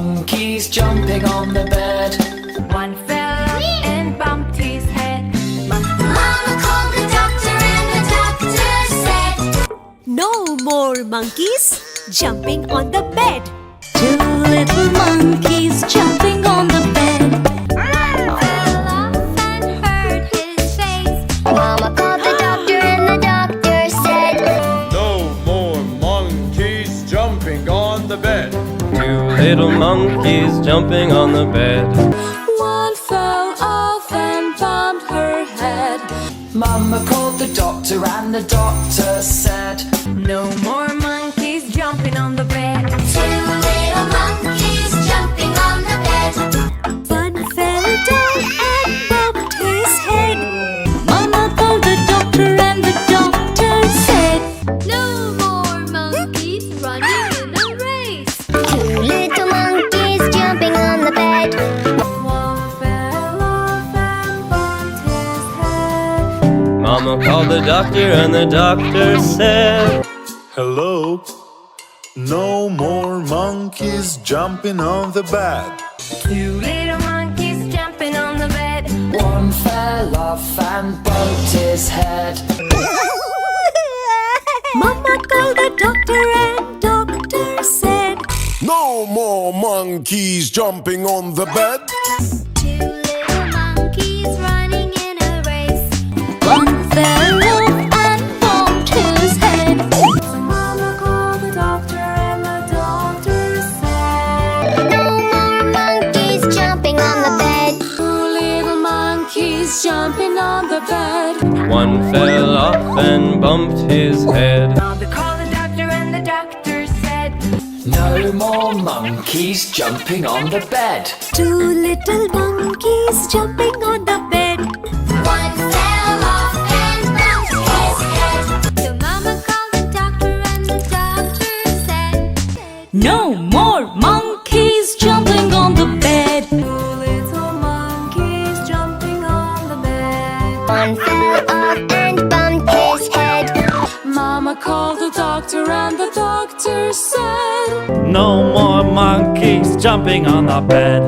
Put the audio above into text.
monkeys jumping on the bed. One fell off and bumped his head. Mama called the doctor and the doctor said, No more monkeys jumping on the bed. two little monkeys jumping on the bed. One fell off and hurt his face. Mama called the doctor and the doctor said, No more monkeys jumping on the bed. Two little monkeys jumping on the bed. One fell off and bumped her head. Mama called the doctor and the doctor said, No more monkeys jumping on the bed. two little monkeys jumping on the bed. One fell down and bumped his head. Mama called the doctor and the doctor said, No more monkeys running in a race. two little monkeys jumping on the bed. One fell off and bumped his head. Mama called the doctor and the doctor said, Hello? No more monkeys jumping on the bed. Two little monkeys jumping on the bed. one fell off and bumped his head. Mama called the doctor and doctor said, No more monkeys jumping on the bed. Two little monkeys running in a race. One fell off and bumped his head. Mama called the doctor and the doctor said, No more monkeys jumping on the bed. Two little monkeys jumping on the bed. One fell off and bumped his head. Mama called the doctor and the doctor said, No more monkeys jumping on the bed. Two little monkeys jumping on the bed. One fell off and bumped his head. So Mama called the doctor and the doctor said, No more monkeys jumping on the bed. Two little monkeys jumping on the bed. One fell off and bumped his head. Mama called the doctor and the doctor said, No more monkeys jumping on the bed.